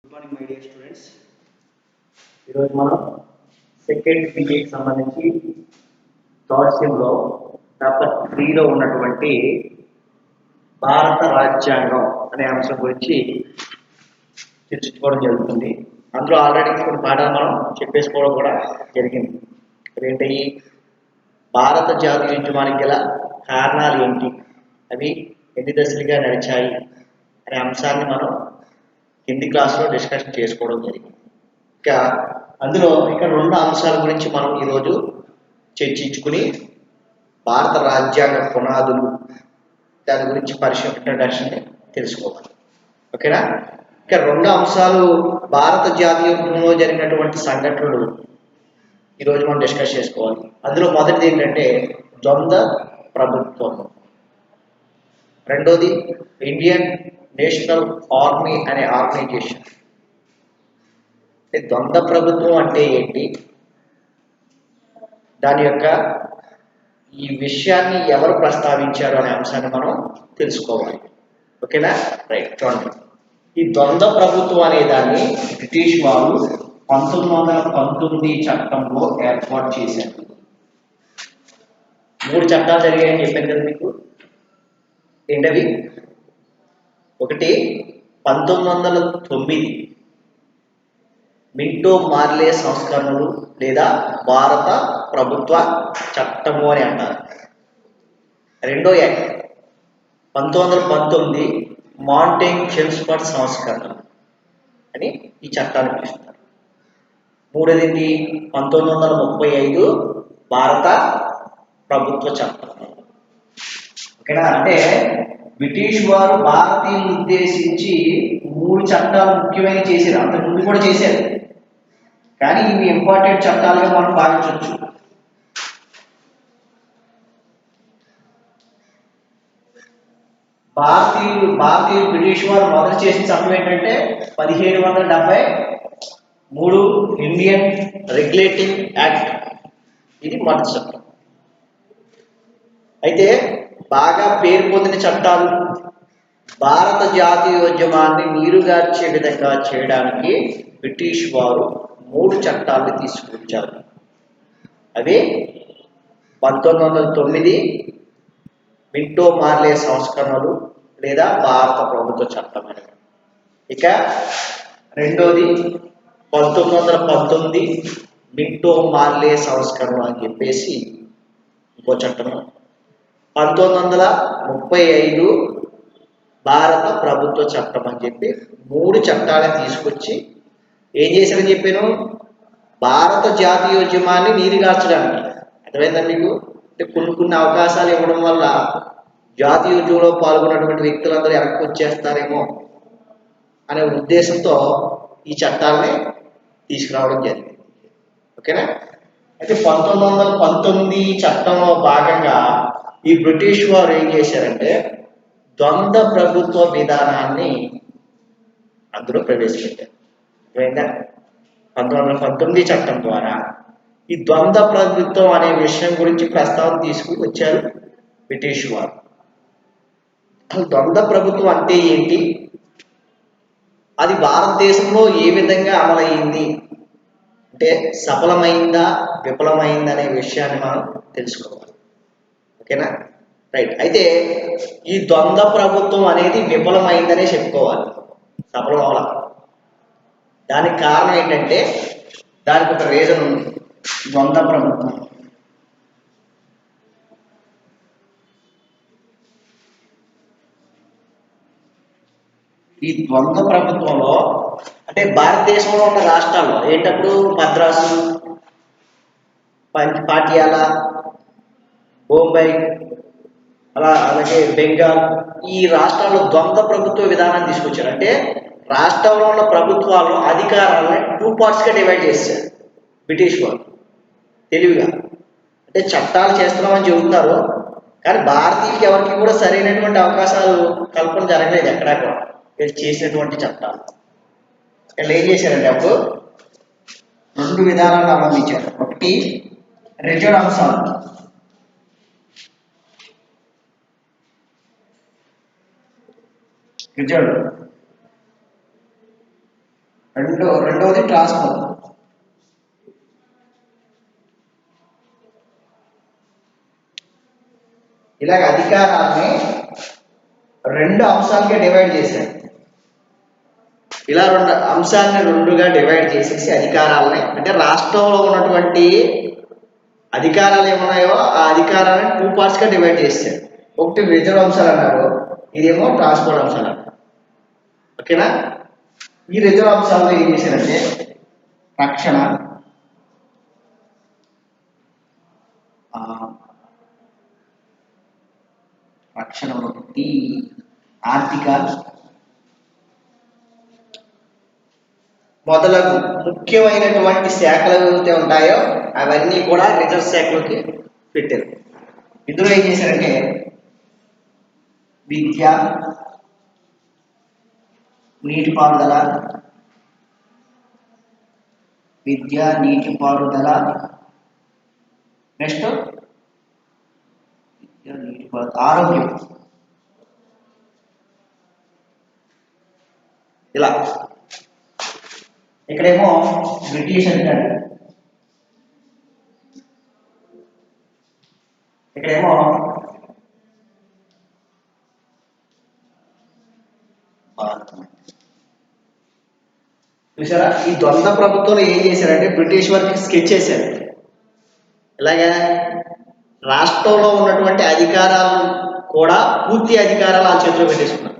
Good morning my dear students. ఈరోజు మనం second బీఏకి సంబంధించి థర్డ్ సెమ్లో పేపర్ 3లో ఉన్నటువంటి భారత రాజ్యాంగం అనే అంశం గురించి చర్చించుకోవడం జరుగుతుంది. అందులో ఆల్రెడీ కొన్ని పాఠాలు మనం చెప్పేసుకోవడం కూడా జరిగింది. అదేంటి, భారత జాతీయ ఉద్యమానికి గల కారణాలు ఏంటి, అవి ఎన్ని దశలుగా నడిచాయి అనే అంశాన్ని మనం హిందీ క్లాస్లో డిస్కషన్ చేసుకోవడం జరిగింది. అందులో రెండు అంశాల గురించి మనం ఈరోజు చర్చించుకుని భారత రాజ్యాంగ పునాదులు దాని గురించి ఇంట్రడక్షన్ తెలుసుకోవాలి. ఓకేనా? రెండు అంశాలు భారత జాతీయ ఉద్యమంలో జరిగినటువంటి సంఘటనలు ఈరోజు మనం డిస్కస్ చేసుకోవాలి. అందులో మొదటిది ఏంటంటే ద్వంద్వ ప్రభుత్వం, రెండోది ఇండియన్ నేషనల్ ఆర్మీ అనే ఆర్గనైజేషన్. ద్వంద్వ ప్రభుత్వం అంటే ఏంటి, దాని యొక్క ఈ విషయాన్ని ఎవరు ప్రస్తావించారు అనే అంశాన్ని మనం తెలుసుకోవాలి. ఓకేనా? రైట్. చూడండి, ఈ ద్వంద్వ ప్రభుత్వం అనే దాన్ని బ్రిటిష్ వాళ్ళు 1919 చట్టంలో ఏర్పాటు చేశారు. 3 చట్టాలు జరిగాయని చెప్పాను కదా మీకు. ఏంటవి? ఒకటి 1909 మింటో మార్లే సంస్కరణలు లేదా భారత ప్రభుత్వ చట్టము అని అంటారు. రెండో యాక్ట్ 1919 మాంటేగ్ చెల్స్ఫర్డ్ సంస్కరణలు అని ఈ చట్టాన్ని పిలుస్తారు. మూడోది 1935 భారత ప్రభుత్వ చట్టం. ఓకేనా? అంటే బ్రిటిష్ వారు భారతీయులను ఉద్దేశించి 3 చట్టాలు ముఖ్యమైన చేశారు. అంతకుముందు కూడా చేశారు, కానీ ఇవి ఇంపార్టెంట్ చట్టాలుగా మనం భావించవచ్చు. భారతీయులు బ్రిటిష్ వారు మొదలు చేసిన చట్టం ఏంటంటే 1773 ఇండియన్ రెగ్యులేటింగ్ యాక్ట్. ఇది మొదటి చట్టం. అయితే బాగా పేరు పొందిన చట్టాలు భారత జాతీయోద్యమాన్ని నీరుగార్చే విధంగా చేయడానికి బ్రిటిష్ వారు 3 చట్టాలను తీసుకొచ్చారు. అవి 1909 మింటో మార్లే సంస్కరణలు లేదా భారత ప్రభుత్వ చట్టం అని. రెండోది 1919 మింటో మార్లే సంస్కరణలు అని చెప్పేసి ఇంకో చట్టము. 1935 భారత ప్రభుత్వ చట్టం అని చెప్పి 3 చట్టాలను తీసుకొచ్చి ఏం చేశారని చెప్పాను? భారత జాతీయోద్యమాన్ని నీరుగార్చడానికి. అర్థమైందా మీకు? అంటే కొన్ని అవకాశాలు ఇవ్వడం వల్ల జాతీయోద్యమంలో పాల్గొన్నటువంటి వ్యక్తులందరూ వెనక్కి వచ్చేస్తారేమో అనే ఉద్దేశంతో ఈ చట్టాలని తీసుకురావడం జరిగింది. ఓకేనా? అయితే 1919 చట్టంలో భాగంగా ఈ బ్రిటిష్ వారు ఏం చేశారంటే ద్వంద్వ ప్రభుత్వ విధానాన్ని అందులో ప్రవేశపెట్టారు. 1919 చట్టం ద్వారా ఈ ద్వంద్వ ప్రభుత్వం అనే విషయం గురించి ప్రస్తావన తీసుకుని వచ్చారు బ్రిటిష్ వారు. ద్వంద్వ ప్రభుత్వం అంటే ఏంటి, అది భారతదేశంలో ఏ విధంగా అమలైంది, అంటే సఫలమైందా విఫలమైందా అనే విషయాన్ని మనం తెలుసుకోవాలి. ఓకేనా? రైట్. అయితే ఈ ద్వంద్వ ప్రభుత్వం అనేది విఫలమైందనే చెప్పుకోవాలి, సఫలం అవల. దానికి కారణం ఏంటంటే దానికి ఒక రీజన్ ఉంది. ద్వంద్వ ప్రభుత్వం ఈ ద్వంద్వ ప్రభుత్వంలో అంటే భారతదేశంలో ఉన్న రాష్ట్రాల్లో ఏంటప్పుడు మద్రాసు, పాటియాలా, బొంబాయి, అలాగే బెంగాల్, ఈ రాష్ట్రాల్లో ద్వంద్వ ప్రభుత్వ విధానాన్ని తీసుకొచ్చారు. అంటే రాష్ట్రంలో ఉన్న ప్రభుత్వాలు అధికారాలను 2 పార్ట్స్గా డివైడ్ చేశారు బ్రిటిష్ వారు తెలివిగా. అంటే చట్టాలు చేస్తున్నామని చెబుతున్నారు, కానీ భారతీయులకి ఎవరికి కూడా సరైనటువంటి అవకాశాలు కల్పన జరగలేదు ఎక్కడా కూడా. వీళ్ళు చేసినటువంటి చట్టాలు వీళ్ళు ఏం చేశారంటే అప్పుడు 2 విధానాలను అవలంబించారు. ఒకటి రిజర్వ్ అంశాలు, రిజర్వ్ రెండవది ట్రాన్స్ఫర్. ఇలాగ అధికారాన్ని రెండు అంశాలకే డివైడ్ చేశారు. ఇలా రెండుగా డివైడ్ చేసేసి అధికారాలని, అంటే రాష్ట్రంలో ఉన్నటువంటి అధికారాలు ఏమున్నాయో ఆ అధికారాలను 2 పార్ట్స్గా డివైడ్ చేశారు. ఒకటి రిజర్వ్ అంశాలు అన్నారు, ఇదేమో ట్రాన్స్పోర్ట్ అంశాలు అన్నారు. ఓకేనా? ఈ రిజర్వ్ అంశాల్లో ఏం చేశారంటే రక్షణ, ఒకటి ఆర్థిక మొదలగు ముఖ్యమైనటువంటి శాఖలు ఏవైతే ఉంటాయో అవన్నీ కూడా రిజర్వ్ శాఖలోకి పెట్టారు. ఇందులో ఏం చేశారంటే విద్య, నీటిపారుదల, నెక్స్ట్ ఆరోగ్యం, ఇలా. ఇక్కడేమో బ్రిటిష్ అధికారి, ఇక్కడేమో చూసారా? ఈ ద్వంద్వ ప్రభుత్వంలో ఏం చేశారంటే బ్రిటిష్ వారికి స్కెచ్ చేశారు. ఇలాగే రాష్ట్రంలో ఉన్నటువంటి అధికారాలను కూడా పూర్తి అధికారాలు ఆ చేతిలో పెట్టేసుకున్నారు.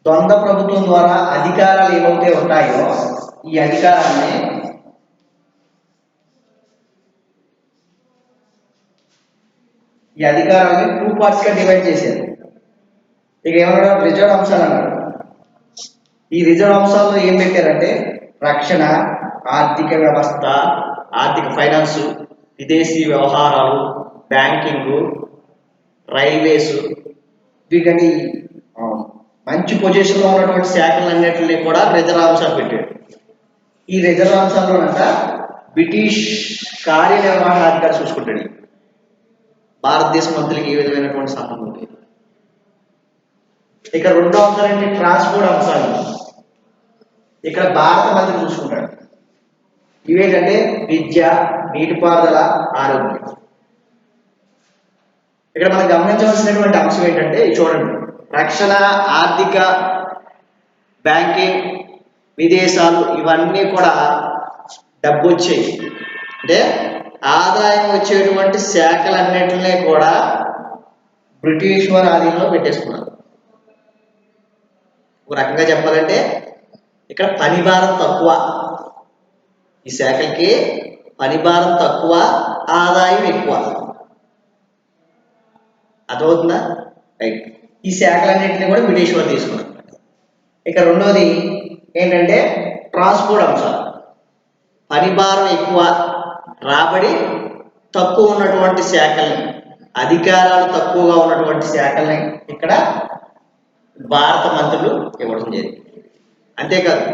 ద్వంద్వ ప్రభుత్వం ద్వారా అధికారాలు ఏవైతే ఉంటాయో ఈ అధికారాన్ని ఈ అధికారాన్ని 2 పార్ట్స్గా డివైడ్ చేశారు. ఇక ఏమన్నా రిజర్వ్ అంశాలు అన్నారు. ఈ రిజర్వ్ అంశాల్లో ఏం పెట్టారంటే రక్షణ, ఆర్థిక వ్యవస్థ, ఆర్థిక ఫైనాన్స్, విదేశీ వ్యవహారాలు, బ్యాంకింగ్, రైల్వేస్, వీటిని మంచి పొజిషన్లో ఉన్నటువంటి శాఖలన్నింటినీ కూడా రిజర్వ్ అంశాలు పెట్టాడు. ఈ రిజర్వ్ అంశాల్లోనంట బ్రిటిష్ కార్యనిర్వహణాధికారి చూసుకుంటాడు. భారతదేశ మంత్రులకి ఏ విధమైనటువంటి సంబంధం లేదు. ఇక రెండో అంశాలు ఏంటి? ట్రాన్స్పోర్ట్ అంశాలు. ఇక్కడ భారత మంత్రి చూసుకుంటాడు. ఇవేంటంటే విద్య, నీటిపారుదల, ఆరోగ్యం. ఇక్కడ మనం గమనించవలసినటువంటి అంశం ఏంటంటే చూడండి, రక్షణ, ఆర్థిక, బ్యాంకింగ్, విదేశాలు ఇవన్నీ కూడా డబ్బు వచ్చాయి. అంటే ఆదాయం వచ్చేటువంటి శాఖలన్నింటినీ కూడా బ్రిటిష్ వారి ఆధీనంలో పెట్టేసుకున్నారు. ఒక రకంగా చెప్పాలంటే ఇక్కడ పని భారం తక్కువ, ఈ శాఖలకి పని భారం తక్కువ, ఆదాయం ఎక్కువ. అర్థమవుతుందా? రైట్. ఈ శాఖలన్నింటినీ కూడా బ్రిటిష్ వారు తీసుకున్నారు. ఇక రెండోది ఏంటంటే ట్రాన్స్పోర్ట్ అంశాలు. పని భారం ఎక్కువ, రాబడి తక్కువ ఉన్నటువంటి శాఖల్ని, అధికారాలు తక్కువగా ఉన్నటువంటి శాఖల్ని ఇక్కడ భారత మంత్రులు ఇవ్వడం జరిగింది. అంతేకాదు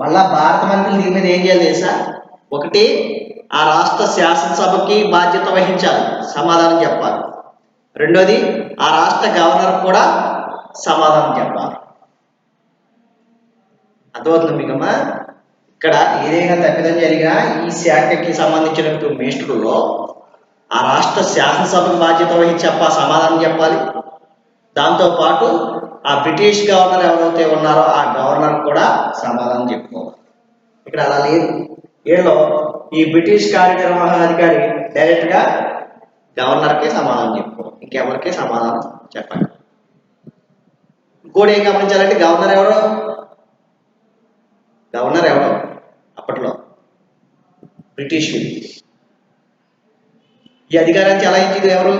మళ్ళా భారత మంత్రులు దీని మీద ఏం చేయాలి తెలుసా? ఒకటి, ఆ రాష్ట్ర శాసనసభకి బాధ్యత వహించాలి, సమాధానం చెప్పాలి. రెండోది, ఆ రాష్ట్ర గవర్నర్ కూడా సమాధానం చెప్పాలి. అర్థమవుతుంది మీకమ్మా? ఇక్కడ ఏదైనా తప్పిదం జరిగినా ఈ శాఖకి సంబంధించిన మినిస్టర్లో ఆ రాష్ట్ర శాసనసభకు బాధ్యత వహించి సమాధానం చెప్పాలి. దాంతోపాటు ఆ బ్రిటిష్ గవర్నర్ ఎవరైతే ఉన్నారో ఆ గవర్నర్ కూడా సమాధానం చెప్పుకోవాలి. ఇక్కడ అలా లేదు. వీళ్ళు ఈ బ్రిటిష్ కార్యనిర్వహణాధికారి డైరెక్ట్గా గవర్నర్కే సమాధానం చెప్పుకోవాలి, ఇంకెవరికే సమాధానం చెప్పండి. ఇంకోటి ఏం గమనించాలంటే గవర్నర్ ఎవరు అప్పట్లో బ్రిటిష్. ఈ అధికారాన్ని చెలాయించేది ఎవరు?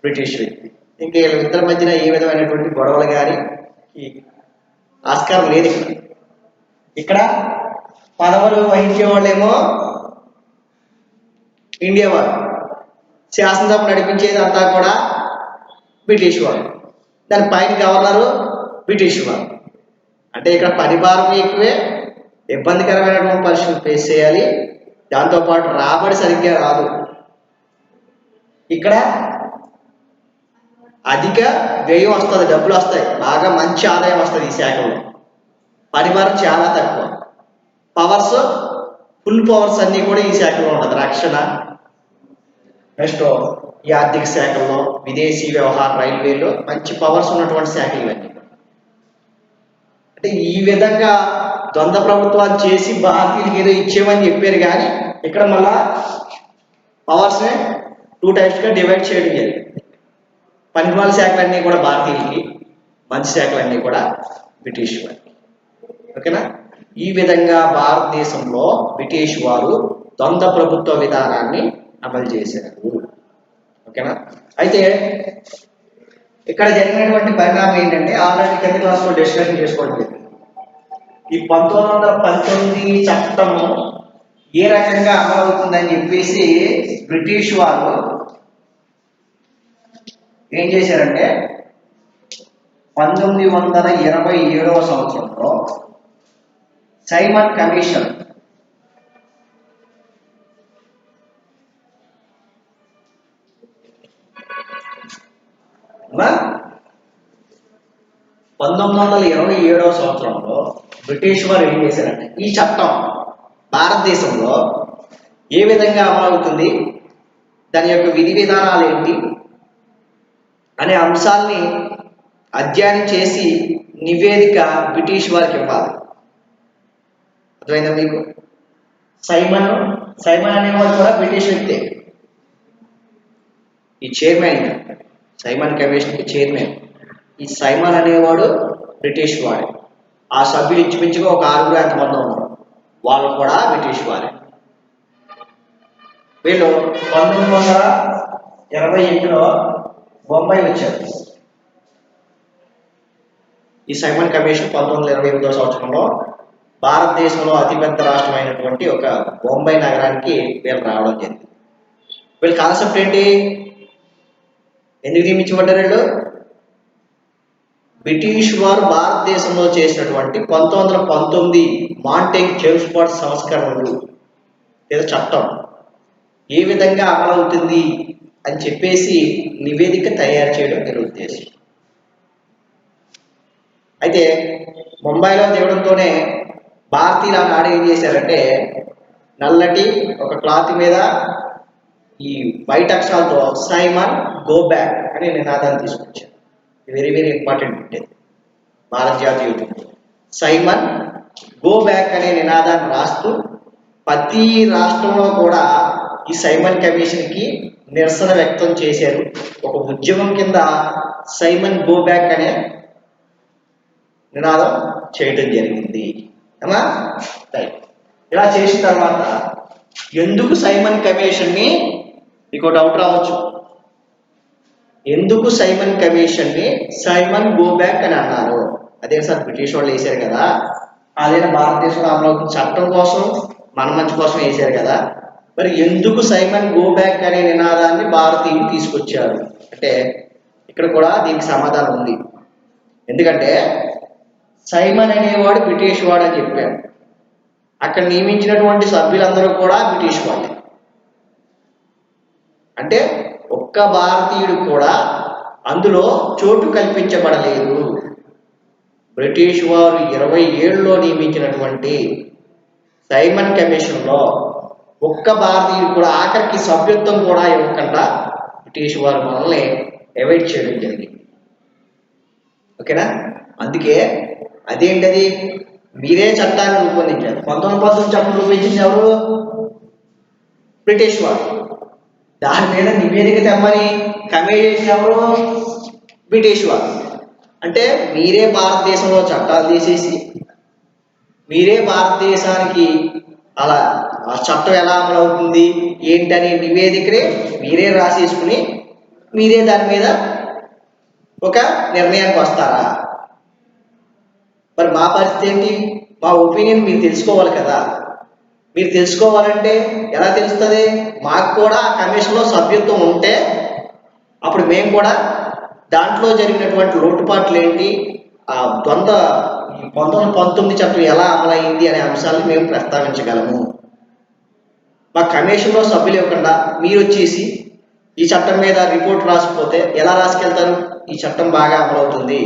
బ్రిటిష్ వ్యక్తి. ఇంకా వీళ్ళిద్దరి మధ్యన ఏ విధమైనటువంటి గొడవలు కానీ ఆస్కారం లేదు. ఇక్కడ పదవులు వహించే వాళ్ళేమో ఇండియా వారు, శాసనసభ నడిపించేది అంతా కూడా బ్రిటిష్ వారు, దాని పైన గవర్నరు బ్రిటిష్ వారు. అంటే ఇక్కడ పరిభారం ఎక్కువే, ఇబ్బందికరమైనటువంటి పరిస్థితులు ఫేస్ చేయాలి. దాంతోపాటు రాబడి సరిగ్గా రాదు. ఇక్కడ అధిక వ్యయం వస్తుంది, డబ్బులు వస్తాయి, బాగా మంచి ఆదాయం వస్తుంది ఈ శాఖలో. పనిభారం చాలా తక్కువ. పవర్స్ ఫుల్ పవర్స్ అన్నీ కూడా ఈ శాఖలో ఉండదు. రక్షణ, నెక్స్ట్ ఈ ఆర్థిక శాఖల్లో, విదేశీ వ్యవహార, రైల్వేలో మంచి పవర్స్ ఉన్నటువంటి శాఖలు ఇవన్నీ. అంటే ఈ విధంగా ద్వంద్వ ప్రభుత్వాలు చేసి భారతీయులకి ఏదో ఇచ్చేమని చెప్పారు, కానీ ఇక్కడ మళ్ళా పవర్స్ని 2 టైప్స్గా డివైడ్ చేయడం జరిగింది. పనికిమాల శాఖలన్నీ కూడా భారతీయులకి, మంచి శాఖలన్నీ కూడా బ్రిటిష్ వారికి. ఓకేనా? ఈ విధంగా భారతదేశంలో బ్రిటిష్ వారు ద్వంద్వ ప్రభుత్వ విధానాన్ని అమలు చేశారు. ఓకేనా? అయితే ఇక్కడ జరిగినటువంటి పరిణామం ఏంటంటే ఆల్రెడీ కింద క్లాస్లో డిస్కషన్ చేసుకోవడం జరిగింది. ఈ 1919 చట్టము ఏ రకంగా అమలవుతుందని చెప్పేసి బ్రిటిష్ వారు ఏం చేశారంటే 1927వ సంవత్సరంలో సైమన్ కమిషన్ అలా 1927వ సంవత్సరంలో బ్రిటిష్ వారు ఏం చేశారంటే ఈ చట్టం భారతదేశంలో ఏ విధంగా అమలవుతుంది, దాని యొక్క విధి విధానాలు ఏంటి అనే అంశాల్ని అధ్యయనం చేసి నివేదిక బ్రిటిష్ వారికి ఇవ్వాలి. అర్థమైందా మీకు? సైమన్ అనేవాడు కూడా బ్రిటిష్ వ్యక్తే. ఈ చైర్మన్, సైమన్ కమిషన్కి చైర్మన్ ఈ సైమన్ అనేవాడు బ్రిటిష్ వాడే. ఆ సభ్యులు ఇంచుమించుగా ఒక 6 ఎంతమంది ఉన్నారు, వాళ్ళు కూడా బ్రిటిష్ వారే. వీళ్ళు 1928లో బొంబాయి వచ్చారు. ఈ సైమన్ కమిషన్ 1928వ సంవత్సరంలో భారతదేశంలో అతిపెద్ద రాష్ట్రమైనటువంటి ఒక బొంబాయి నగరానికి వీళ్ళు రావడం జరిగింది. వీళ్ళ కాన్సెప్ట్ ఏంటి? ఎందుకు నియమించబడ్డారు వీళ్ళు? బ్రిటిష్ వారు భారతదేశంలో చేసినటువంటి 1919 మాంటేగ్ జేమ్స్ఫోర్డ్ సంస్కరణలు లేదా చట్టం ఏ విధంగా అమలవుతుంది అని చెప్పేసి నివేదిక తయారు చేయడం వీళ్ళ ఉద్దేశం. అయితే ముంబైలో దిగడంతోనే భారతీయులు ఆనాడు ఏం చేశారంటే నల్లటి ఒక క్లాత్ మీద ఈ వైట్ అక్షరాలతో సైమన్ గో బ్యాక్ అనే నినాదాన్ని తీసుకొచ్చారు. వెరీ వెరీ ఇంపార్టెంట్ ఉంటుంది భారత జాతీయ యుద్ధం. సైమన్ గో బ్యాక్ అనే నినాదాన్ని రాస్తూ ప్రతి రాష్ట్రంలో కూడా ఈ సైమన్ కమిషన్కి నిరసన వ్యక్తం చేశారు. ఒక ఉద్యమం కింద సైమన్ గో బ్యాక్ అనే నినాదం చేయడం జరిగింది. అమ్మా ఇలా చేసిన తర్వాత ఎందుకు సైమన్ కమిషన్ని, మీకు డౌట్ రావచ్చు, ఎందుకు సైమన్ కమిషన్ని సైమన్ గో బ్యాక్ అని అన్నారు? అదే సార్ బ్రిటిష్ వాళ్ళు వేశారు కదా, అదైనా భారతదేశంలో అమలు చట్టం కోసం మన మంచి కోసం వేశారు కదా, మరి ఎందుకు సైమన్ గో బ్యాక్ అనే నినాదాన్ని భారతీయులు తీసుకొచ్చారు అంటే ఇక్కడ కూడా దీనికి సమాధానం ఉంది. ఎందుకంటే సైమన్ అనేవాడు బ్రిటిష్ వాడు అని చెప్పారు. అక్కడ నియమించినటువంటి సభ్యులందరూ కూడా బ్రిటిష్ వాళ్ళే. అంటే ఒక్క భారతీయుడు కూడా అందులో చోటు కల్పించబడలేదు. బ్రిటిష్ వారు 27లో నియమించినటువంటి సైమన్ కమిషన్లో ఒక్క భారతీయుడు కూడా ఆఖరికి సభ్యత్వం కూడా ఇవ్వకుండా బ్రిటిష్ వారు మనల్ని అవాయిడ్ చేయడం జరిగింది. ఓకేనా? అందుకే అదేంటది, మీరే చట్టాన్ని రూపొందించారు. 1919 చట్టం రూపొందించింది ఎవరు? బ్రిటిష్ వారు. దాని మీద నివేదిక తెమ్మని కమిటీ చేసిన ఎవరు? బ్రిటిష్ వారు. అంటే మీరే భారతదేశంలో చట్టాలు తీసేసి మీరే భారతదేశానికి అలా ఆ చట్టం ఎలా అమలవుతుంది ఏంటనే నివేదికనే మీరే రాసేసుకుని మీరే దాని మీద ఒక నిర్ణయానికి వస్తారా? మరి మా పరిస్థితి ఏంటి? మా ఒపీనియన్ మీరు తెలుసుకోవాలి కదా. మీరు తెలుసుకోవాలంటే ఎలా తెలుస్తుంది? మాకు కూడా ఆ కమిషన్లో సభ్యత్వం ఉంటే అప్పుడు మేము కూడా దాంట్లో జరిగినటువంటి లోటుపాట్లు ఏంటి, ఆ ద్వంద్వ 1919 చట్టం ఎలా అమలైంది అనే అంశాలను మేము ప్రస్తావించగలము. మా కమిషన్లో సభ్యులు ఇవ్వకుండా మీరు వచ్చేసి ఈ చట్టం మీద రిపోర్ట్ రాసిపోతే ఎలా రాసుకెళ్తారు? ఈ చట్టం బాగా అమలవుతుంది,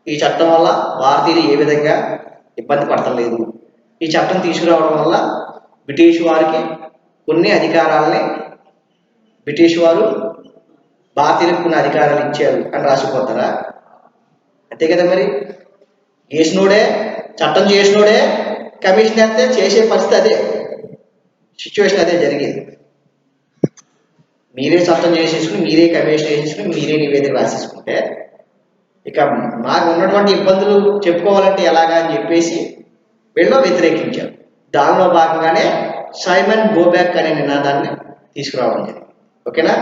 ఈ చట్టం వల్ల భారతీయులు ఏ విధంగా ఇబ్బంది పడతలేదు. ఈ చట్టం తీసుకురావడం వల్ల బ్రిటిష్ వారికి కొన్ని అధికారాలని బ్రిటిష్ వారు భారతీయులకు కొన్ని అధికారాలు ఇచ్చారు అని రాసిపోతారా? అంతే కదా మరి. చేసినోడే చట్టం చేసినోడే కమిషన్ అయితే చేసే పరిస్థితి అదే, సిచ్యువేషన్ అదే జరిగేది. మీరే చట్టం చేసేసుకుని, మీరే కమిషన్ వేసేసుకుని, మీరే నివేదిక రాసేసుకుంటే ఇక నాకు ఉన్నటువంటి ఇబ్బందులు చెప్పుకోవాలంటే ఎలాగా అని చెప్పేసి వీళ్ళు వ్యతిరేకించారు. దానిలో భాగంగానే సైమన్ గోబ్యాక్ అనే నినాదాన్ని తీసుకురావడం జరిగింది. ఓకేనా.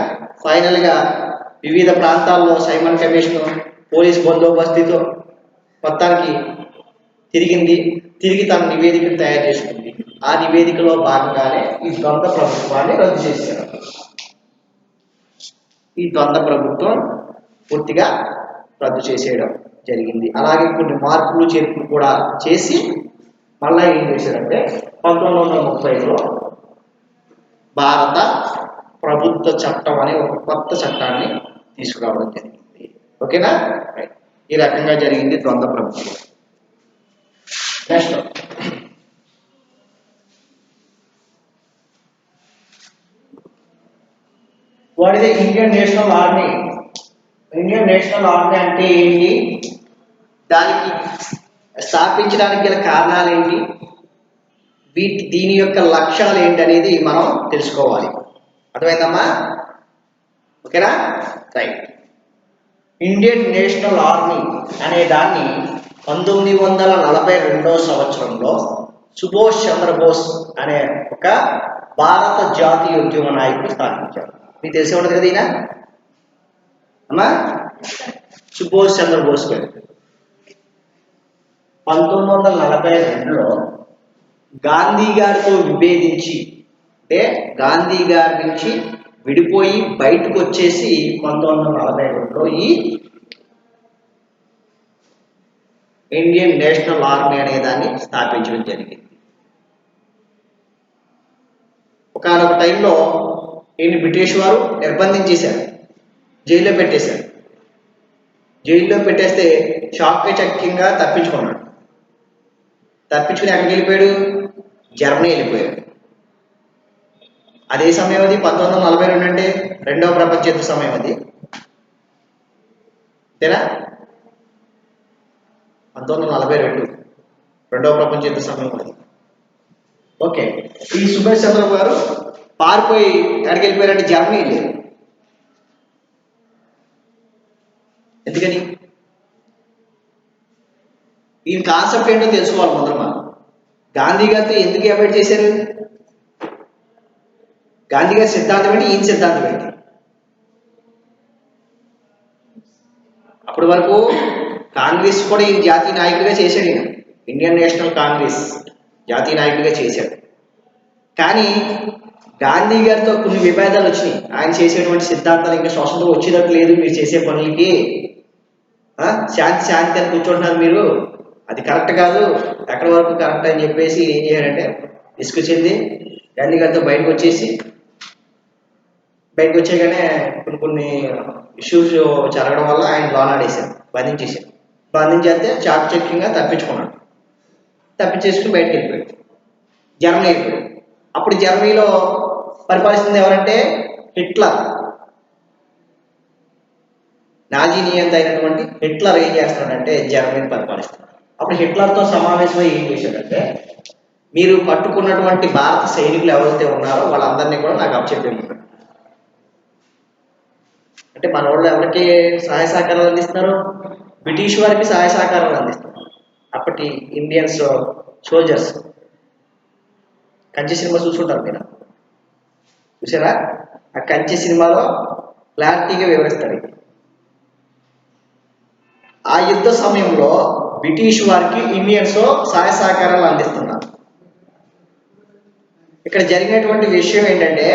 ఫైనల్గా వివిధ ప్రాంతాల్లో సైమన్ కమిషన్ పోలీస్ బందోబస్తుతో మొత్తానికి తిరిగి తన నివేదికను తయారు చేసుకుంది. ఆ నివేదికలో భాగంగానే ఈ ద్వంద్వ ప్రభుత్వాన్ని రద్దు చేశారు. ఈ ద్వంద్వ ప్రభుత్వం పూర్తిగా రద్దు చేసేయడం జరిగింది. అలాగే కొన్ని మార్పులు చేర్పులు కూడా చేసి మళ్ళీ ఏం చేశారంటే 1930లో భారత ప్రభుత్వ చట్టం అనే ఒక కొత్త చట్టాన్ని తీసుకురావడం జరిగింది. ఓకేనా. ఈ రకంగా జరిగింది ద్వంద్వ ప్రభుత్వం. Next what is the Indian national army? Indian national army అంటే ఏంటి, దానికి స్థాపించడానికి గల కారణాలు ఏంటి, దీని యొక్క లక్ష్యాలు ఏంటి అనేది మనం తెలుసుకోవాలి. అర్థమైందమ్మా? ఓకేనా. రైట్. ఇండియన్ నేషనల్ ఆర్మీ అనే దాన్ని 1942 సంవత్సరంలో సుభాష్ చంద్రబోస్ అనే ఒక భారత జాతీయ ఉద్యమ నాయకుడు స్థాపించారు. మీకు తెలిసి ఉండదు కదా ఈయన అమ్మా, సుభాష్ చంద్రబోస్ గారు. 1942లో గాంధీ గారితో విభేదించి, అంటే గాంధీ గారి నుంచి విడిపోయి బయటకు వచ్చేసి 1942లో ఈ ఇండియన్ నేషనల్ ఆర్మీ అనే దాన్ని స్థాపించడం జరిగింది. ఒకనొక టైంలో ఈయన బ్రిటిష్ వారు నిర్బంధించేశారు, జైల్లో పెట్టేశారు. జైల్లో పెట్టేస్తే చాకచక్యంగా తప్పించుకున్నాడు. తప్పించుకుని ఎక్కడికి వెళ్ళిపోయాడు? జర్మనీ వెళ్ళిపోయాడు. అదే సమయం అది 1942 అంటే రెండవ ప్రపంచ యుద్ధ సమయం అది. అంతేనా? 1942 రెండవ ప్రపంచ యుద్ధ సమయం అది. ఓకే. ఈ సుభాష్ చంద్రబోస్ గారు పారిపోయి ఎక్కడికి వెళ్ళిపోయారంటే జర్మనీ వెళ్ళారు. ఎందుకని? ఈ కాన్సెప్ట్ ఏంటో తెలుసుకోవాలి ముందర మనం. గాంధీ గారితో ఎందుకు అవాయిడ్ చేశారు? గాంధీ గారి సిద్ధాంతం ఏంటి, ఈయన సిద్ధాంతం ఏంటి? అప్పటి వరకు కాంగ్రెస్ కూడా ఈయన జాతీయ నాయకుడిగా చేశాడు. ఈయన ఇండియన్ నేషనల్ కాంగ్రెస్ జాతీయ నాయకుడిగా చేశాడు. కానీ గాంధీ గారితో కొన్ని విభేదాలు వచ్చినాయి. ఆయన చేసేటువంటి సిద్ధాంతాలు ఇంకా స్వతంత్రం వచ్చేటట్టు లేదు, మీరు చేసే పనులకి శాంతి అని కూర్చుంటున్నారు మీరు, అది కరెక్ట్ కాదు, ఎక్కడి వరకు కరెక్ట్ అని చెప్పేసి ఏం చేయాలంటే తీసుకొచ్చింది. గాంధీ గారితో బయటకు వచ్చేగానే కొన్ని ఇష్యూస్ జరగడం వల్ల ఆయన లోనాడేశారు, బంధించేస్తే చాకచక్యంగా తప్పించుకున్నాడు. తప్పించేసుకుని బయటకు వెళ్ళిపోయాడు, జర్మనీ వెళ్ళిపోయాడు. అప్పుడు జర్మనీలో పరిపాలిస్తుంది ఎవరంటే హిట్లర్. నాజీ నియంత అయినటువంటి హిట్లర్ ఏం చేస్తున్నాడంటే జర్మనీని పరిపాలిస్తున్నాడు. అప్పుడు హిట్లర్తో సమావేశమై ఏం చేశాడంటే, మీరు పట్టుకున్నటువంటి భారత సైనికులు ఎవరైతే ఉన్నారో వాళ్ళందరినీ కూడా నాకు అప్పచెప్పేమన్నాడు. అంటే మన వాళ్ళు ఎవరికి సహాయ సహకారాలు అందిస్తున్నారు? బ్రిటిష్ వారికి సహాయ సహకారాలు అందిస్తున్నారు. అప్పటి ఇండియన్స్ సోల్జర్స్. కంచె సినిమా చూసుకుంటారు మీరు, చూసారా? ఆ కంచె సినిమాలో క్లారిటీగా వివరిస్తారు. ఆ యుద్ధ సమయంలో బ్రిటిష్ వారికి ఇండియన్స్ సహాయ సహకారాలు అందిస్తున్నారు. ఇక్కడ జరిగినటువంటి విషయం ఏంటంటే,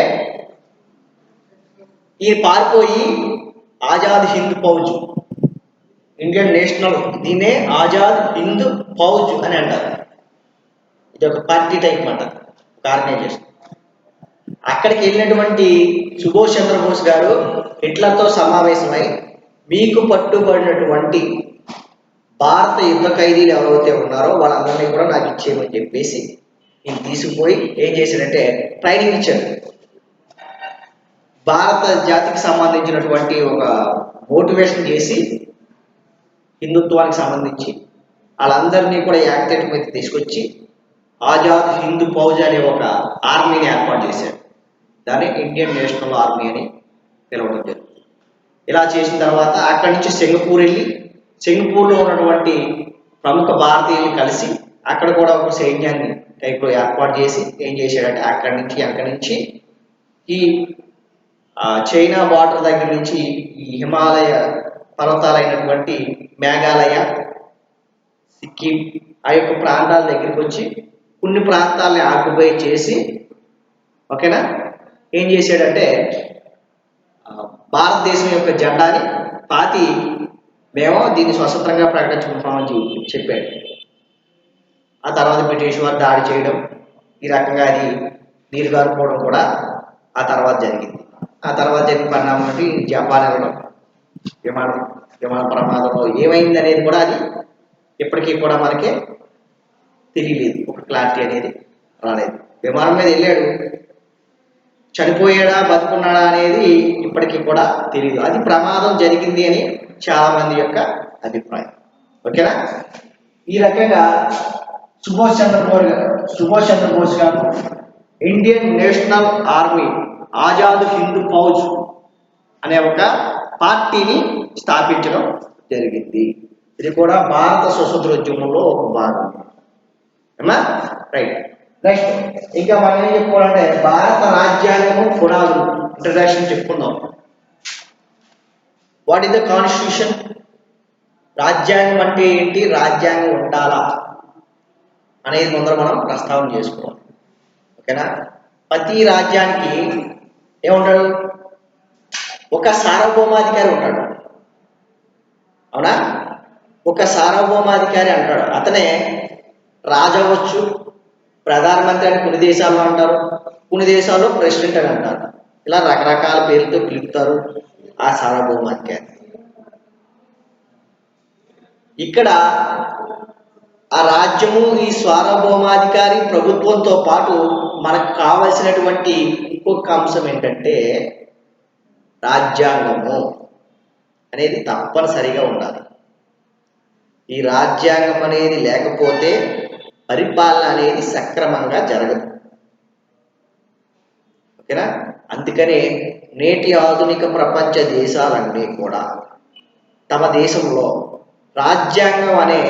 ఈ పారిపోయి ఆజాద్ హింద్ ఫౌజ్, ఇండియన్ నేషనల్, దీన్నే ఆజాద్ హింద్ ఫౌజ్ అని అంటారు. ఇది ఒక పార్టీ టైప్ మాట, ఒక ఆర్గనైజేషన్. అక్కడికి వెళ్ళినటువంటి సుభాష్ చంద్రబోస్ గారు హిట్లర్తో సమావేశమై, మీకు పట్టుబడినటువంటి భారత యుద్ధ ఖైదీలు ఎవరైతే ఉన్నారో వాళ్ళందరినీ కూడా నాకు ఇచ్చేయమని చెప్పేసి నేను తీసుకుపోయి ఏం చేశాడంటే ట్రైనింగ్ ఇచ్చాడు. భారత జాతికి సంబంధించినటువంటి ఒక మోటివేషన్ చేసి హిందుత్వానికి సంబంధించి వాళ్ళందరినీ కూడా యాక్టెడ్ మీద తీసుకొచ్చి ఆజాద్ హిందూ ఫౌజ్ అనే ఒక ఆర్మీని ఏర్పాటు చేశాడు. దాన్ని ఇండియన్ నేషనల్ ఆర్మీ అని పిలవడం జరుగుతుంది. ఇలా చేసిన తర్వాత అక్కడి నుంచి సింగపూర్ వెళ్ళి సింగపూర్లో ఉన్నటువంటి ప్రముఖ భారతీయులు కలిసి అక్కడ కూడా ఒక సైన్యాన్ని టైప్లో ఏర్పాటు చేసి ఏం చేశాడంటే అక్కడి నుంచి ఈ చైనా బార్డర్ దగ్గర నుంచి ఈ హిమాలయ పర్వతాలైనటువంటి మేఘాలయ, సిక్కిం ఆ యొక్క ప్రాంతాల దగ్గరికి వచ్చి కొన్ని ప్రాంతాలని ఆక్యుపై చేసి ఓకేనా ఏం చేశాడంటే భారతదేశం యొక్క జెండాని పాతి మేము దీన్ని స్వతంత్రంగా ప్రకటించుకుంటామని చెప్పాడు. ఆ తర్వాత బ్రిటిష్ వారు దాడి చేయడం ఈ రకంగా అది నీరుగారిపోవడం కూడా ఆ తర్వాత జరిగింది. ఆ తర్వాత జరిగిన పరిణామం అంటే జపాన్ వెళ్ళడం, విమాన ప్రమాదంలో ఏమైంది అనేది కూడా అది ఇప్పటికీ కూడా మనకి తెలియలేదు, ఒక క్లారిటీ అనేది రాలేదు. విమానం మీద వెళ్ళాడు, చనిపోయాడా బతుకున్నాడా అనేది ఇప్పటికీ కూడా తెలియదు. అది ప్రమాదం జరిగింది అని చాలా మంది యొక్క అభిప్రాయం. ఓకేనా? ఈ రకంగా సుభాష్ చంద్రబోస్ గారు Indian national army Azad Hindu Fauj అనే ఒక పార్టీని స్థాపించడం జరిగింది. ఇది కూడా భారత స్వతంత్రోద్యమంలో ఒక భాగం. రైట్. నెక్స్ట్ ఇంకా మనం ఏం చెప్పుకోవాలంటే భారత రాజ్యాంగము పునాదులు ఇంట్రడక్షన్ చెప్పుకుందాం. What is the constitution? రాజ్యాంగం అంటే ఏంటి, రాజ్యాంగం ఉండాలా అనేది ముందర మనం ప్రస్తావన చేసుకోవాలి. ఓకేనా? ప్రతి రాజ్యానికి ఏముంటాడు? ఒక సార్వభౌమాధికారి ఉంటాడు. అవునా? ఒక సార్వభౌమాధికారి అంటాడు. అతనే రాజు అవ్వచ్చు, ప్రధానమంత్రి అని కొన్ని దేశాల్లో అంటారు, కొన్ని దేశాల్లో ప్రెసిడెంట్ అని అంటారు. ఇలా రకరకాల పేర్లతో పిలుపుతారు ఆ సార్వభౌమాధికారి. ఇక్కడ ఆ రాజ్యము ఈ సార్వభౌమాధికారి ప్రభుత్వంతో పాటు మనకు కావలసినటువంటి ఇంకొక అంశం ఏంటంటే రాజ్యాంగము అనేది తప్పనిసరిగా ఉండాలి. ఈ రాజ్యాంగం అనేది లేకపోతే పరిపాలన అనేది సక్రమంగా జరగదు. ఓకేనా? అందుకనే నేటి ఆధునిక ప్రపంచ దేశాలన్నీ కూడా తమ దేశంలో రాజ్యాంగం అనే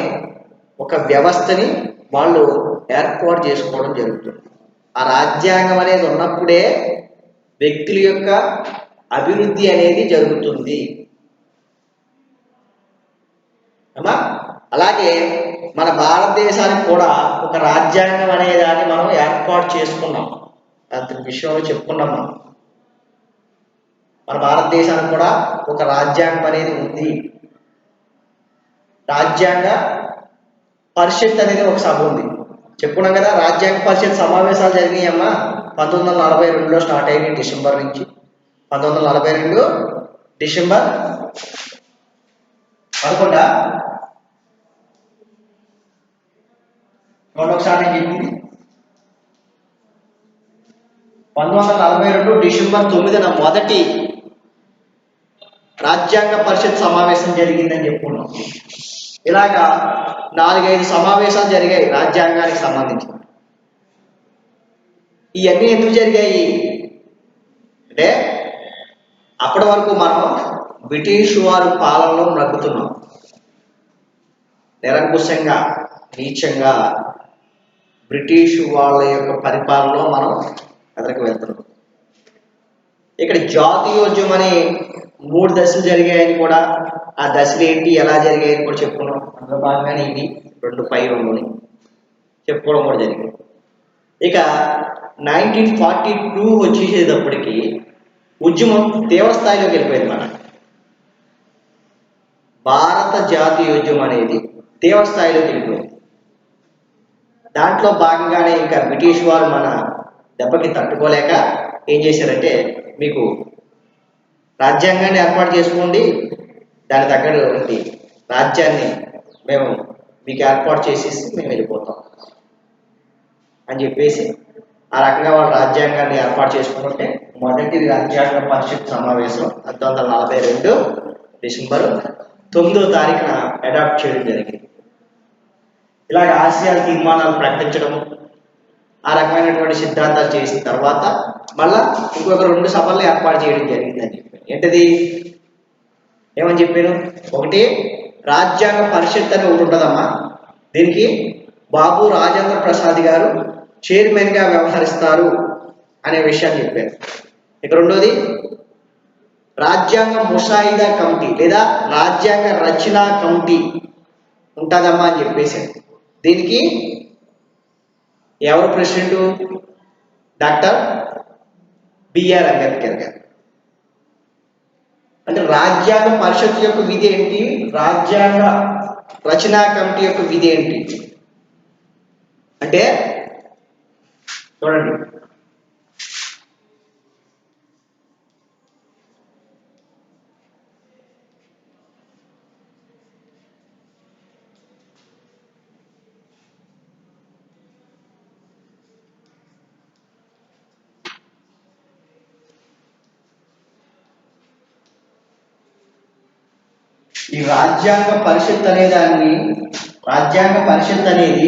ఒక వ్యవస్థని వాళ్ళు ఏర్పాటు చేసుకోవడం జరుగుతుంది. ఆ రాజ్యాంగం అనేది ఉన్నప్పుడే వ్యక్తుల యొక్క అభివృద్ధి అనేది జరుగుతుంది. అలాగే మన భారతదేశానికి కూడా ఒక రాజ్యాంగం అనే దాన్ని మనం ఏర్పాటు చేసుకున్నాం. అంత విషయంలో చెప్పుకున్నాం. మన భారతదేశానికి కూడా ఒక రాజ్యాంగం అనేది ఉంది. రాజ్యాంగ పరిషత్ అనేది ఒక సభ ఉంది. చెప్పుకున్నాం కదా, రాజ్యాంగ పరిషత్ సమావేశాలు జరిగినాయమ్మా 1942లో స్టార్ట్ అయినాయి. డిసెంబర్ నుంచి 1942 డిసెంబర్ 11 ఒకసారి చెప్పింది 1942 డిసెంబర్ 9న మొదటి రాజ్యాంగ పరిషత్ సమావేశం జరిగిందని చెప్పుకున్నాం. ఇలాగా 4-5 సమావేశాలు జరిగాయి రాజ్యాంగానికి సంబంధించి. ఇవన్నీ ఎందుకు జరిగాయి అంటే అప్పటి వరకు మనం బ్రిటిష్ వారి పాలనలో నడుపుతున్నాం. నిరంకుశంగా నీచంగా బ్రిటిష్ వాళ్ళ యొక్క పరిపాలనలో మనం ఎదురుకు వెళ్తున్నాం. ఇక్కడ జాతీయోద్యమం అని 3 దశలు జరిగాయని కూడా, ఆ దశలు ఏంటి ఎలా జరిగాయని కూడా చెప్పుకున్నాం. అందులో భాగంగానే ఇవి 2 చెప్పుకోవడం కూడా జరిగింది. ఇక 1942 వచ్చేసేటప్పటికి ఉద్యమం తీవ్ర స్థాయిలోకి వెళ్ళిపోయింది. మన భారత జాతీయోద్యమం అనేది తీవ్ర స్థాయిలోకి వెళ్ళిపోయింది. దాంట్లో భాగంగానే ఇంకా బ్రిటిష్ వారు మన దెబ్బకి తట్టుకోలేక ఏం చేశారంటే మీకు రాజ్యాంగాన్ని ఏర్పాటు చేసుకోండి, దాని తగ్గటువంటి రాజ్యాన్ని మేము మీకు ఏర్పాటు చేసేసి మేము వెళ్ళిపోతాం అని చెప్పేసి ఆ రకంగా వాళ్ళు రాజ్యాంగాన్ని ఏర్పాటు చేసుకుంటే మొదటి రాజ్యాంగ పరిషత్ సమావేశం 1942 డిసెంబర్ 9వ తారీఖున అడాప్ట్ చేయడం జరిగింది. ఇలాగ ఆసియాల తీర్మానాలు ప్రకటించడం, ఆ రకమైనటువంటి సిద్ధాంతాలు చేసిన తర్వాత మళ్ళా ఇంకొక 2 సభలు ఏర్పాటు చేయడం జరిగిందని చెప్పాను. ఏంటది ఏమని చెప్పాను? ఒకటి రాజ్యాంగ పరిషత్ అని ఒకటి ఉంటుందమ్మా. దీనికి బాబు రాజేంద్ర ప్రసాద్ గారు చైర్మన్గా వ్యవహరిస్తారు అనే విషయాన్ని చెప్పారు. ఇక రెండోది రాజ్యాంగ ముసాయిదా కమిటీ లేదా రాజ్యాంగ రచనా కమిటీ ఉంటుందమ్మా అని చెప్పేసి. దీనికి ఎవరు ప్రెసిడెంట్? డాక్టర్ బిఆర్ అంబేద్కర్ గారు. అంటే రాజ్యాంగ పరిషత్ యొక్క విధి ఏంటి, రాజ్యాంగ రచనా కమిటీ యొక్క విధి ఏంటి అంటే చూడండి, ఈ రాజ్యాంగ పరిషత్ అనేది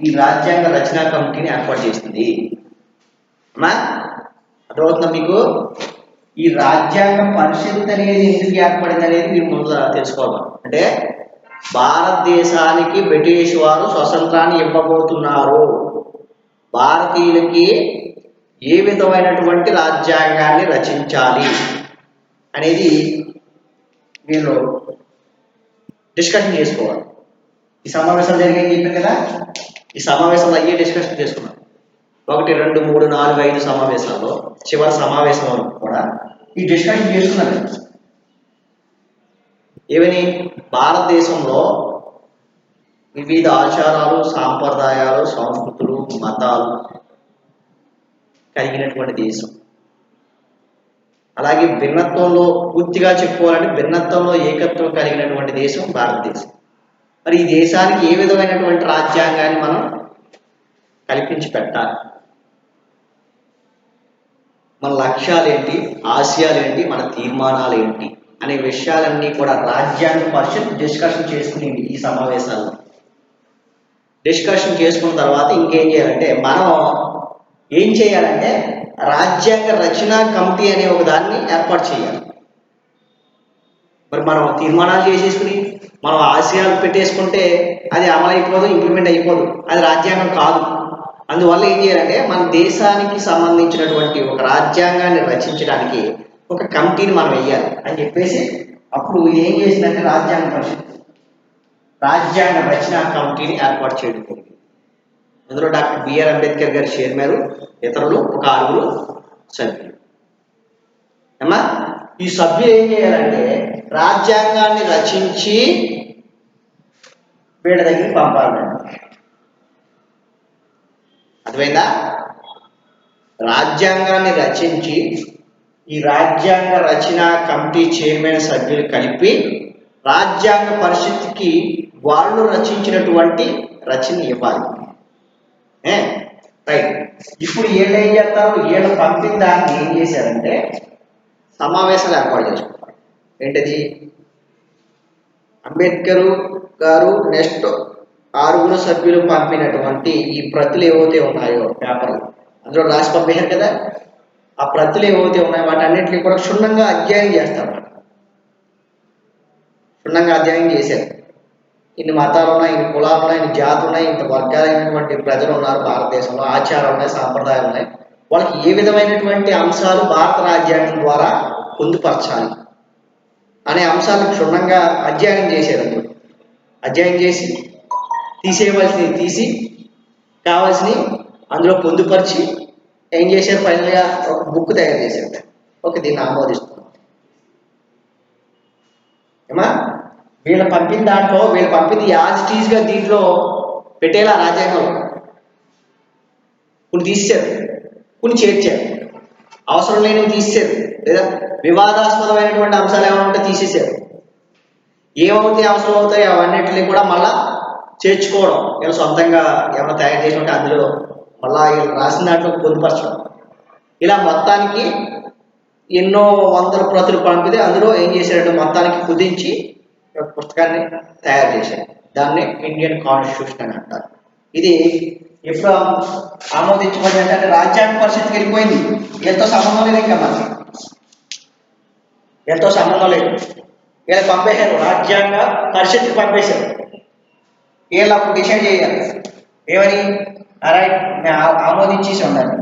ఈ రాజ్యాంగ రచనా కమిటీని ఏర్పాటు చేస్తుంది. అమ్మా అర్థమవుతుందా మీకు? ఈ రాజ్యాంగ పరిషత్ అనేది ఎందుకు ఏర్పడింది అనేది మీరు ముందు తెలుసుకోవాలి. అంటే భారతదేశానికి బ్రిటిష్ వారు స్వతంత్రాన్ని ఇవ్వబోతున్నారు, భారతీయులకి ఏ విధమైనటువంటి రాజ్యాంగాన్ని రచించాలి అనేది మీరు డిస్కషన్ చేసుకోవాలి. ఈ సమావేశాలు జరిగాయని చెప్పాను కదా, ఈ సమావేశంలో అయ్యే డిస్కషన్ చేసుకున్నాం. 1, 2, 3, 4, 5 సమావేశాల్లో చివరి సమావేశం కూడా ఈ డిస్కషన్ చేసుకున్నారు. ఏమని? భారతదేశంలో వివిధ ఆచారాలు, సాంప్రదాయాలు, సంస్కృతులు, మతాలు కలిగినటువంటి దేశం. అలాగే భిన్నత్వంలో పూర్తిగా చెప్పుకోవాలంటే భిన్నత్వంలో ఏకత్వం కలిగినటువంటి దేశం భారతదేశం. మరి ఈ దేశానికి ఏ విధమైనటువంటి రాజ్యాంగాన్ని మనం కల్పించి పెట్టాలి, మన లక్ష్యాలు ఏంటి, ఆశయాలు ఏంటి, మన తీర్మానాలు ఏంటి అనే విషయాలన్నీ కూడా రాజ్యాంగ పరిషత్ డిస్కషన్ చేసుకునేది. ఈ సమావేశాల్లో డిస్కషన్ చేసుకున్న తర్వాత ఇంకేం చేయాలంటే మనం ఏం చేయాలంటే రాజ్యాంగ రచనా కమిటీ అనే ఒక దాన్ని ఏర్పాటు చేయాలి. మరి మనం తీర్మానాలు చేసేసుకుని మనం ఆశయాలు పెట్టేసుకుంటే అది అమలైపోదు, ఇంప్లిమెంట్ అయిపోదు, అది రాజ్యాంగం కాదు. అందువల్ల ఏం చేయాలంటే మన దేశానికి సంబంధించినటువంటి ఒక రాజ్యాంగాన్ని రచించడానికి ఒక కమిటీని మనం వేయాలి అని చెప్పేసి అప్పుడు ఏం చేసిందంటే రాజ్యాంగ పరిషత్ రాజ్యాంగ రచనా కమిటీని ఏర్పాటు చేయడం జరిగింది. అందులో డాక్టర్ బిఆర్ అంబేద్కర్ గారు చైర్మన్, ఇతరులు ఒక 6 సభ్యులు. అమ్మా ఈ సభ్యులు ఏం చేయాలంటే రాజ్యాంగాన్ని రచించి వీళ్ళ దగ్గరికి పంపాలండి. అర్థమైందా? రాజ్యాంగాన్ని రచించి ఈ రాజ్యాంగ రచనా కమిటీ చైర్మన్ సభ్యులు కలిపి రాజ్యాంగ పరిషత్కి వాళ్ళు రచించినటువంటి రచన ఇవ్వాలి. రైట్. ఇప్పుడు వీళ్ళు ఏం చేస్తారు, వీళ్ళు పంపిన దాన్ని ఏం చేశారంటే సమావేశాలు ఏర్పాటు చేసుకుంటారు. ఏంటది? అంబేద్కర్ గారు నెక్స్ట్ 6 సభ్యులు పంపినటువంటి ఈ ప్రతులు ఏవైతే ఉన్నాయో పేపర్లు అందులో రాసి పంపించారు కదా, ఆ ప్రతులు ఏవైతే ఉన్నాయో వాటన్నిటిని కూడా క్షుణ్ణంగా అధ్యయనం చేస్తారు. క్షుణ్ణంగా అధ్యయనం చేశారు. ఇన్ని మతాలు ఉన్నాయి, ఇన్ని కులాలు ఉన్నాయి, ఇన్ని జాతులు ఉన్నాయి, ఇంత వర్గాలైనటువంటి ప్రజలు ఉన్నారు భారతదేశంలో, ఆచారాలు ఉన్నాయి, సాంప్రదాయాలు ఉన్నాయి, వాళ్ళకి ఏ విధమైనటువంటి అంశాలు భారత రాజ్యాంగం ద్వారా పొందుపరచాలి అనే అంశాలను క్షుణ్ణంగా అధ్యయనం చేశారు. అధ్యయనం చేసి తీసేయవలసినవి తీసి కావాల్సినవి అందులో పొందుపరిచి ఏం చేశారు, ఫైనల్గా ఒక బుక్ తయారు చేశారు. ఓకే, దీన్ని ఆమోదిస్తున్నాం. ఏమా వీళ్ళు పంపిన దాంట్లో వీళ్ళు పంపింది యాజ్ టీజ్గా దీంట్లో పెట్టేలా రాజ్యాంగంలో కొన్ని తీశారు, కొన్ని చేర్చారు, అవసరం లేనివి తీశారు, లేదా వివాదాస్పదమైనటువంటి అంశాలు ఏమైనా ఉంటే తీసేశారు. ఏమవుతాయి అవసరం అవుతాయి అవన్నిటిని కూడా మళ్ళా చేర్చుకోవడం, వీళ్ళు సొంతంగా ఏమైనా తయారు చేసి ఉంటే అందులో మళ్ళా వీళ్ళు రాసిన దాంట్లో పొందుపరచడం, ఇలా మొత్తానికి ఎన్నో వందల ప్రతులు పంపితే అందులో ఏం చేశారంటే మొత్తానికి కుదించి ఒక పుస్తకాన్ని తయారు చేశారు. దాన్ని ఇండియన్ కాన్స్టిట్యూషన్ అని అంటారు. ఇది ఎప్పుడు ఆమోదించబడింది అంటే రాజ్యాంగ పరిషత్కి వెళ్ళిపోయింది. ఎంతో సంబంధం లేదు, ఇంకా మనకి ఎంతో సంబంధం లేదు. వీళ్ళు పంపేశారు, రాజ్యాంగ పరిషత్కి పంపేశారు. వీళ్ళు అప్పుడు డిసైడ్ చేయాలి ఏమని, రైట్ మేము ఆమోదించేసి ఉండాలి.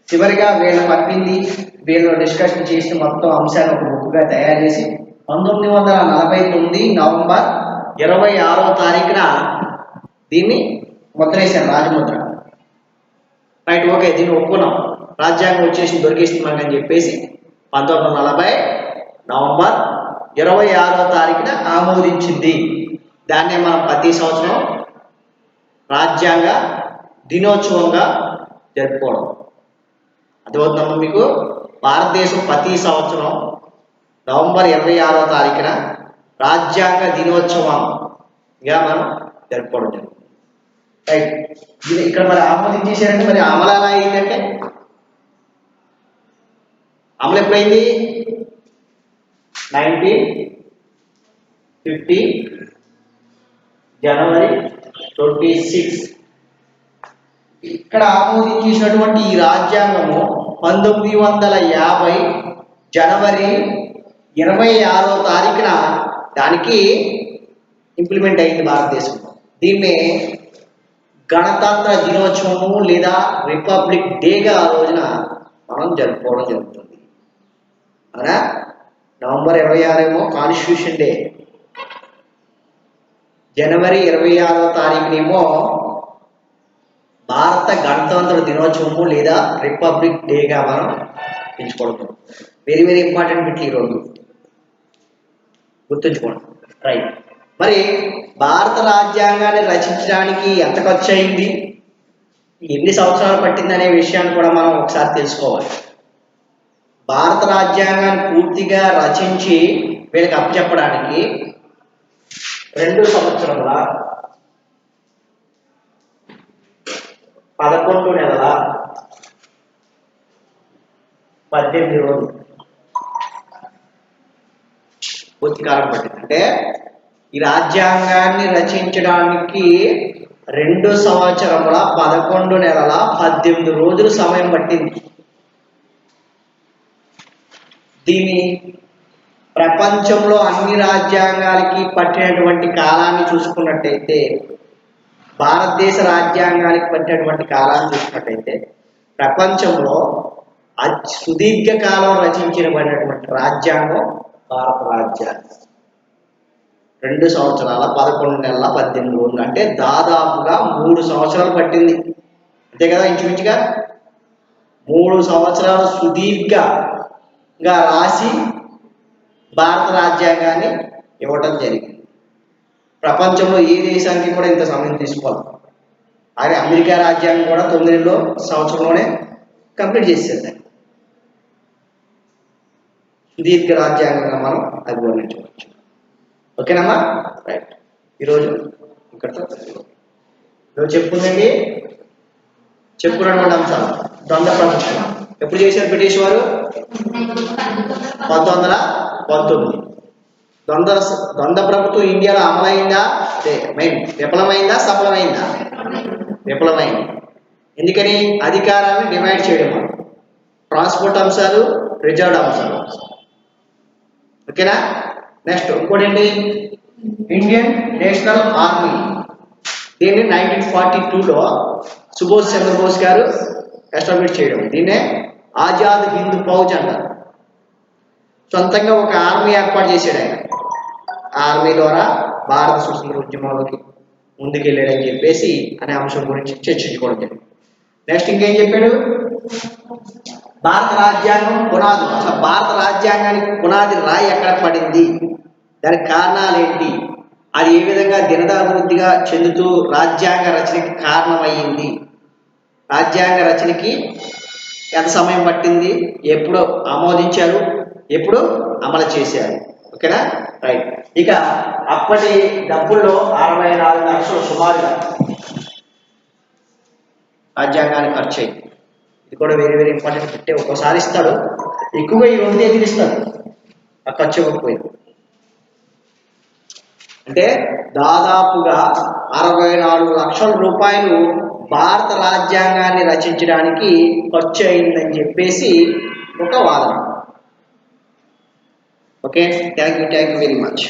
చివరిగా వీళ్ళు పంపింది, వీళ్ళు డిస్కషన్ చేసి మొత్తం అంశాన్ని ఒక బుక్గా తయారు చేసి 1949 నవంబర్ 26వ తారీఖున దీన్ని ముద్రేశారు, రాజముద్ర. రైట్, ఓకే, దీన్ని ఒప్పుకున్నాం, రాజ్యాంగం వచ్చేసి దొరికేసింది మనకు అని చెప్పేసి 1940 నవంబర్ 26వ తారీఖున ఆమోదించింది. దాన్నే మనం ప్రతి సంవత్సరం రాజ్యాంగ దినోత్సవంగా జరుపుకోవడం. అర్థమవుతుందమ్మా మీకు? భారతదేశం ప్రతి సంవత్సరం నవంబర్ 26వ తారీఖున రాజ్యాంగ దినోత్సవంగా మనం జరుపుకోవడం జరుగుతుంది. రైట్, ఇది ఇక్కడ మరి ఆమోదించేశారంటే మరి అమలు ఎలా అయిందంటే, అమలు ఎప్పుడైంది? 1950 జనవరి 26. ఇక్కడ ఆమోదించేసినటువంటి ఈ రాజ్యాంగము 1950 జనవరి 26వ తారీఖున దానికి ఇంప్లిమెంట్ అయింది భారతదేశంలో. దీన్నే గణతంత్ర దినోత్సవము లేదా రిపబ్లిక్ డేగా ఆ రోజున మనం జరుపుకోవడం జరుగుతుంది. అవునా? నవంబర్ 26 ఏమో కాన్స్టిట్యూషన్ డే, జనవరి 26వ తారీఖునేమో భారత గణతంత్ర దినోత్సవము లేదా రిపబ్లిక్ డేగా మనం ఎంచుకోవడం. వెరీ వెరీ ఇంపార్టెంట్ బిట్, ఈ రోజు గుర్తుంచుకోండి. రైట్, మరి భారత రాజ్యాంగాన్ని రచించడానికి ఎంత ఖర్చు అయింది, ఎన్ని సంవత్సరాలు పట్టింది అనే విషయాన్ని కూడా మనం ఒకసారి తెలుసుకోవాలి. భారత రాజ్యాంగాన్ని పూర్తిగా రచించి వీళ్ళకి అప్పచెప్పడానికి 2 సంవత్సరముల 11 నెలల 18 రోజులు పూర్తి కాలం పట్టింది. అంటే ఈ రాజ్యాంగాన్ని రచించడానికి 2 సంవత్సరముల 11 నెలల 18 రోజులు సమయం పట్టింది. దీని ప్రపంచంలో అన్ని రాజ్యాంగాలకి పట్టినటువంటి కాలాన్ని చూసుకున్నట్టయితే, భారతదేశ రాజ్యాంగానికి పట్టినటువంటి కాలాన్ని చూసుకున్నట్టయితే ప్రపంచంలో సుదీర్ఘ కాలం రచించబడినటువంటి రాజ్యాంగం భారత రాజ్యాంగం. 2 సంవత్సరాల 11 నెలల 18 రోజులు, అంటే దాదాపుగా 3 సంవత్సరాలు పట్టింది. అంతే కదా, ఇంచుమించుగా 3 సంవత్సరాలు సుదీర్ఘంగా రాసి భారత రాజ్యాంగాన్ని ఇవ్వటం జరిగింది. ప్రపంచంలో ఏ దేశానికి కూడా ఇంత సమయం తీసుకోవాలి. అలాగే అమెరికా రాజ్యాంగం కూడా 9 సంవత్సరంలోనే కంప్లీట్ చేసేది. సుదీర్ఘ రాజ్యాంగంగా మనం అభివర్ణించవచ్చు. ఓకేనమ్మా? రైట్, ఈరోజు ఇక్కడితో ఈరోజు చెప్పుకున్నటువంటి అంశాలు. ద్వంద్వ ప్రభుత్వం ఎప్పుడు చేశారు బ్రిటిష్ వారు? 1919. ద్వంద్వ ప్రభుత్వం ఇండియాలో అమలైందా? విఫలమైందా? సఫలమైందా? విఫలమైంది. ఎందుకని? అధికారాన్ని డివైడ్ చేయడం వల్ల. ట్రాన్స్పోర్ట్ అంశాలు, రిజర్వ్డ్ అంశాలు. ఓకేనా? నెక్స్ట్ ఇంకోటి ఏంటి? Indian national army. దీన్ని 1942లో సుభాష్ చంద్రబోస్ గారు ఎస్టాబ్లిష్ చేయడం. దీన్నే ఆజాద్ హింద్ ఫౌజ్ అంటారు. సొంతంగా ఒక ఆర్మీ ఏర్పాటు చేశాడు ఆయన. ఆర్మీ ద్వారా భారత స్వతంత్ర ఉద్యమంలోకి ముందుకెళ్ళాడని చెప్పేసి అనే అంశం గురించి చర్చించుకోవడం జరిగింది. నెక్స్ట్ ఇంకేం చెప్పాడు? భారత రాజ్యాంగం పునాది. అసలు భారత రాజ్యాంగానికి పునాది రాయి ఎక్కడ పడింది, దానికి కారణాలు ఏంటి, అది ఏ విధంగా దినదాభివృద్ధిగా చెందుతూ రాజ్యాంగ రచనకి కారణమయ్యింది రాజ్యాంగ రచనకి ఎంత సమయం పట్టింది, ఎప్పుడు ఆమోదించారు, ఎప్పుడు అమలు చేశారు. ఓకేనా, రైట్. ఇక అప్పటి డబ్బుల్లో 64 లక్షలు సుమారుగా రాజ్యాంగానికి ఖర్చు అయింది. ఇది కూడా వెరీ వెరీ ఇంపార్టెంట్. అంటే ఒక్కోసారి ఇస్తాడు, ఎక్కువగా ఈ రెండు ఎదురు ఇస్తాడు ఆ ఖర్చు ఇవ్వకపోయింది. అంటే దాదాపుగా 64 లక్షల రూపాయలు భారత రాజ్యాంగాన్ని రచించడానికి ఖర్చు అయిందని చెప్పేసి ఒక వాదన. Okay, thank you very much.